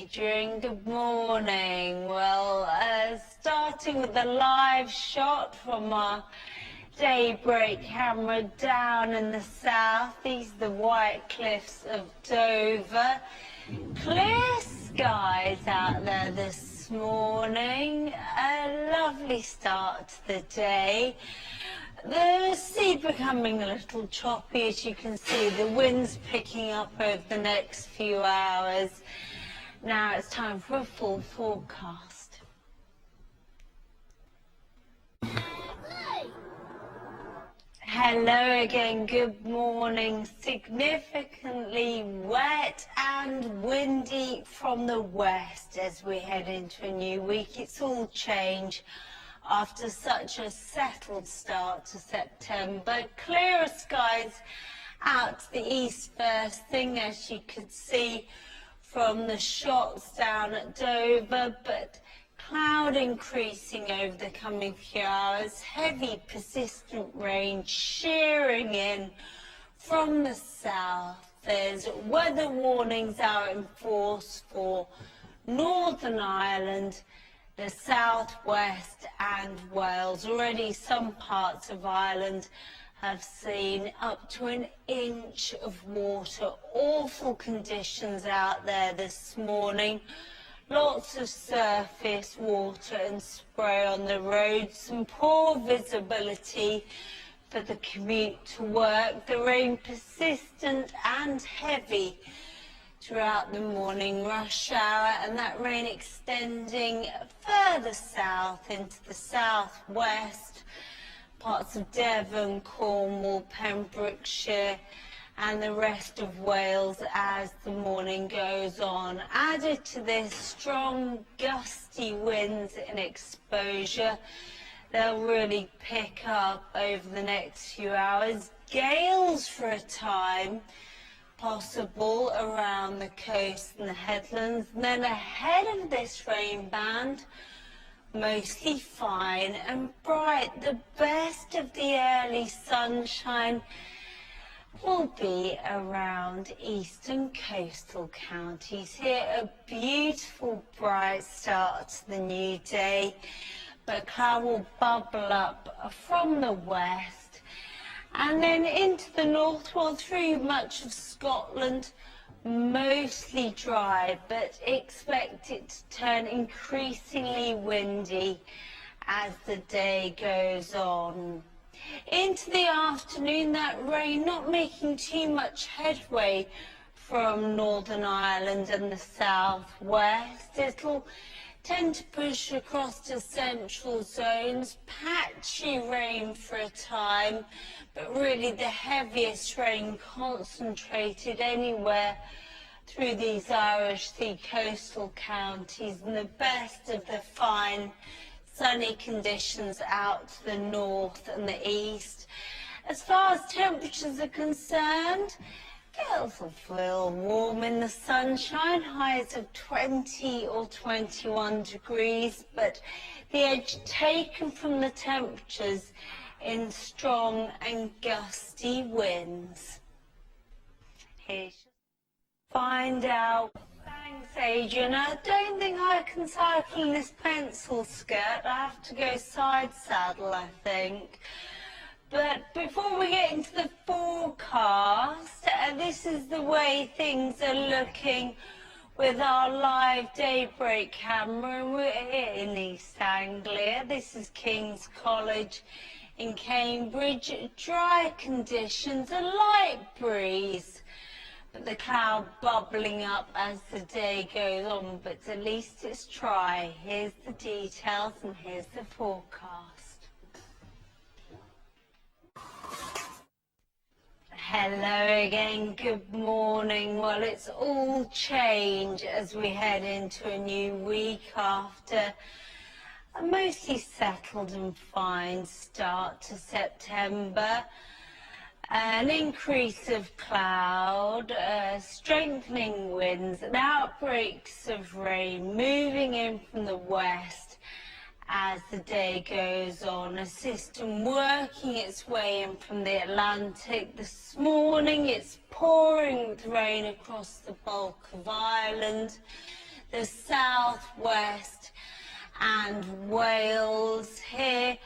Adrian. Good morning. Well, starting with a live shot from our daybreak camera down in the south. These are the white cliffs of Dover. Clear skies out there this morning. A lovely start to the day. The sea becoming a little choppy, as you can see. The wind's picking up over the next few hours. Now it's time for a full forecast. Hello again, good morning. Significantly wet and windy from the west as we head into a new week. It's all change after such a settled start to September. Clearer skies out to the east first thing, as you could see from the shots down at Dover, but cloud increasing over the coming few hours. Heavy persistent rain shearing in from the south. There's weather warnings out in force for Northern Ireland, the southwest and Wales. Already some parts of Ireland have seen up to an inch of water. Awful conditions out there this morning. Lots of surface water and spray on the roads. Some poor visibility for the commute to work. The rain persistent and heavy throughout the morning rush hour, and that rain extending further south into the southwest, parts of Devon, Cornwall, Pembrokeshire and the rest of Wales as the morning goes on. Added to this, strong gusty winds and exposure. They'll really pick up over the next few hours. Gales for a time possible around the coast and the headlands. And then ahead of this rain band, mostly fine and bright. The best of the early sunshine will be around eastern coastal counties. Here, a beautiful bright start to the new day, but cloud will bubble up from the west and then into the north, well, through much of Scotland, mostly dry, but expect it to turn increasingly windy as the day goes on. Into the afternoon, that rain not making too much headway from Northern Ireland and the southwest. It'll tend to push across to central zones, patchy rain for a time, but really the heaviest rain concentrated anywhere through these Irish Sea coastal counties, and the best of the fine sunny conditions out to the north and the east. As far as temperatures are concerned, girls will feel warm in the sunshine, highs of 20 or 21 degrees, but the edge taken from the temperatures in strong and gusty winds. Here's find out. Thanks, Adrian. I don't think I can cycle in this pencil skirt. I have to go side saddle, I think. But before we get into the forecast, this is the way things are looking with our live daybreak camera. And we're here in East Anglia. This is King's College in Cambridge. Dry conditions, a light breeze, but the cloud bubbling up as the day goes on, but at least it's dry. Here's the details and here's the forecast. Hello again, good morning. Well, it's all change as we head into a new week after a mostly settled and fine start to September. An increase of cloud, strengthening winds and outbreaks of rain moving in from the west as the day goes on. A system working its way in from the Atlantic. This morning it's pouring with rain across the bulk of Ireland. the southwest and Wales. Here,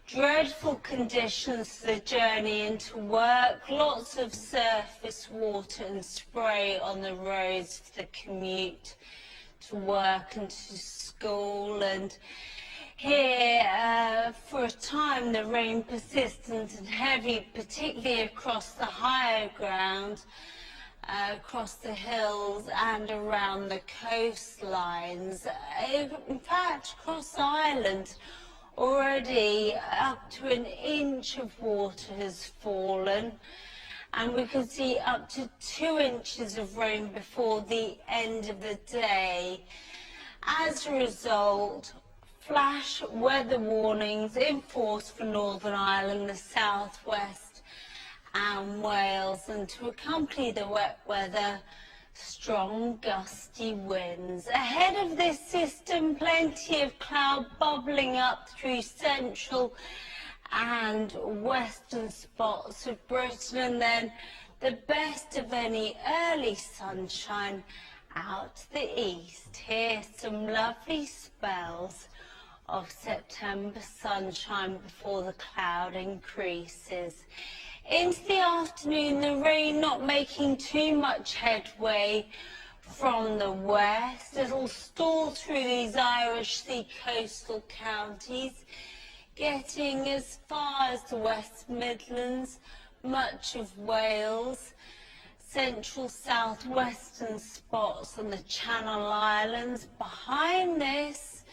dreadful conditions for the journey into work, lots of surface water and spray on the roads for the commute to work and to school. And here, for a time, the rain persistent and heavy, particularly across the higher ground, across the hills and around the coastlines. In fact, across Ireland, already up to an inch of water has fallen, and we could see up to 2 inches of rain before the end of the day. As a result, flash weather warnings in force for Northern Ireland, the southwest and Wales, and to accompany the wet weather, strong gusty winds. Ahead of this system, plenty of cloud bubbling up through central and western spots of Britain, and then the best of any early sunshine out to the east. Here's some lovely spells of September sunshine before the cloud increases. Into the afternoon, the rain not making too much headway from the west. It'll stall through these Irish Sea coastal counties, getting as far as the West Midlands, much of Wales, central southwestern spots on the Channel Islands. Behind this,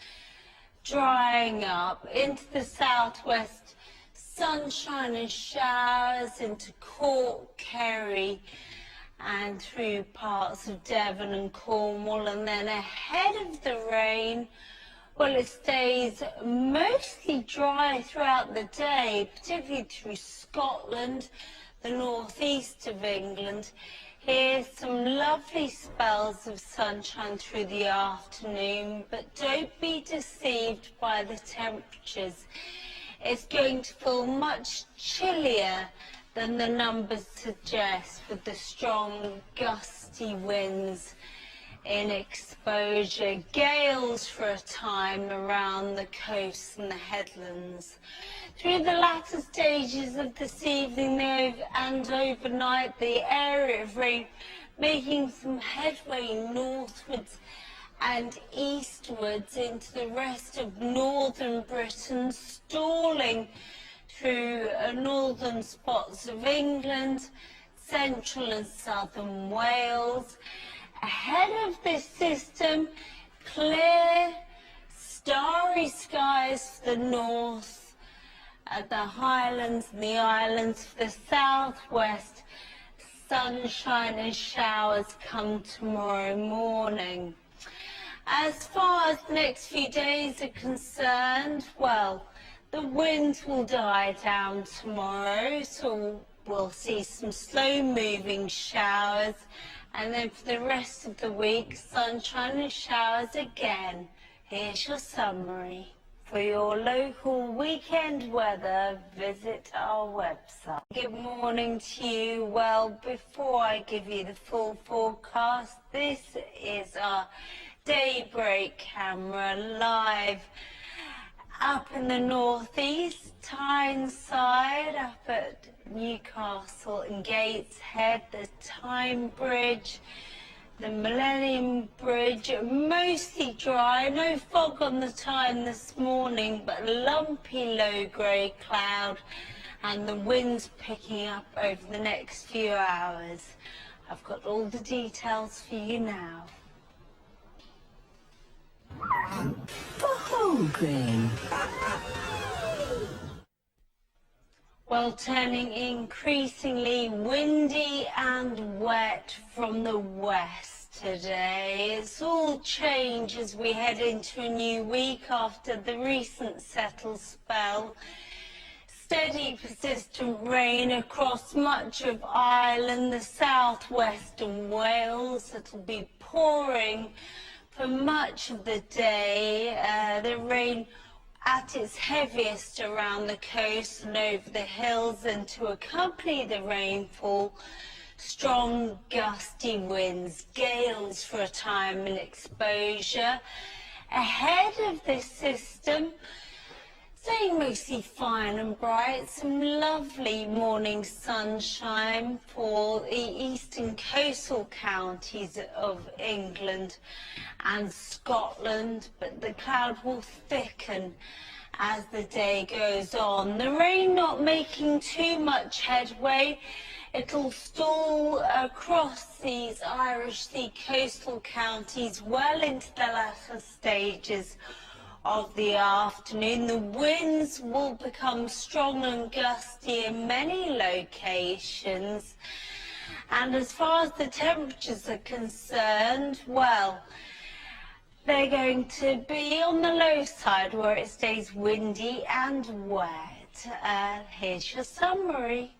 drying up into the southwest, sunshine and showers into Cork, Kerry, and through parts of Devon and Cornwall. And then ahead of the rain, well, it stays mostly dry throughout the day, particularly through Scotland, the northeast of England. Here's some lovely spells of sunshine through the afternoon, but don't be deceived by the temperatures. It's going to feel much chillier than the numbers suggest, with the strong gusty winds in exposure, gales for a time around the coast and the headlands. Through the latter stages of this evening and overnight, the area of rain making some headway northwards and eastwards into the rest of northern Britain, stalling through northern spots of England, central and southern Wales. Ahead of this system, clear, starry skies for the north, the Highlands and the islands for the southwest. Sunshine and showers come tomorrow morning. As far as the next few days are concerned, well, the winds will die down tomorrow, so we'll see some slow-moving showers, and then for the rest of the week, sunshine and showers again. Here's your summary. For your local weekend weather, visit our website. Good morning to you. Well, before I give you the full forecast, this is our daybreak camera live up in the northeast, Tyneside, up at Newcastle and Gateshead, the Tyne Bridge, the Millennium Bridge, mostly dry, no fog on the Tyne this morning, but lumpy low grey cloud, and the winds picking up over the next few hours. I've got all the details for you now. For whole grain. Well, turning increasingly windy and wet from the west today. It's all change as we head into a new week after the recent settled spell. Steady, persistent rain across much of Ireland, the southwest and Wales. It'll be pouring for much of the day. The rain at its heaviest around the coast and over the hills, and to accompany the rainfall, Strong gusty winds, gales for a time and exposure. Ahead of this system, staying mostly fine and bright, some lovely morning sunshine for the eastern coastal counties of England and Scotland, but the cloud will thicken as the day goes on. The rain not making too much headway. It'll stall across these Irish Sea coastal counties well into the latter stages of the afternoon. The winds will become strong and gusty in many locations. And as far as the temperatures are concerned, well, they're going to be on the low side where it stays windy and wet. Here's your summary.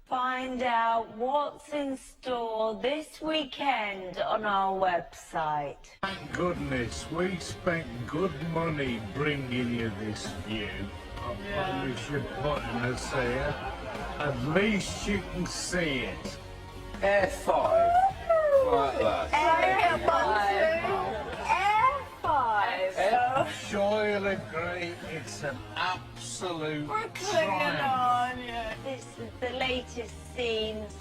Find out what's in store this weekend on our website. Thank goodness we spent good money bringing you this view. I probably should put in a say, at least you can see it. Air 5. Like that. Air 5. I'm sure you'll agree it's an absolute triumph. This is the latest scenes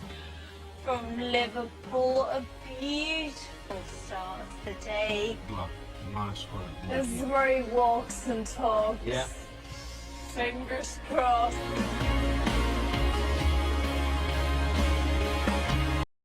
from Liverpool. A beautiful start to the day. Nice one. This is where he walks and talks. Yeah. Fingers crossed.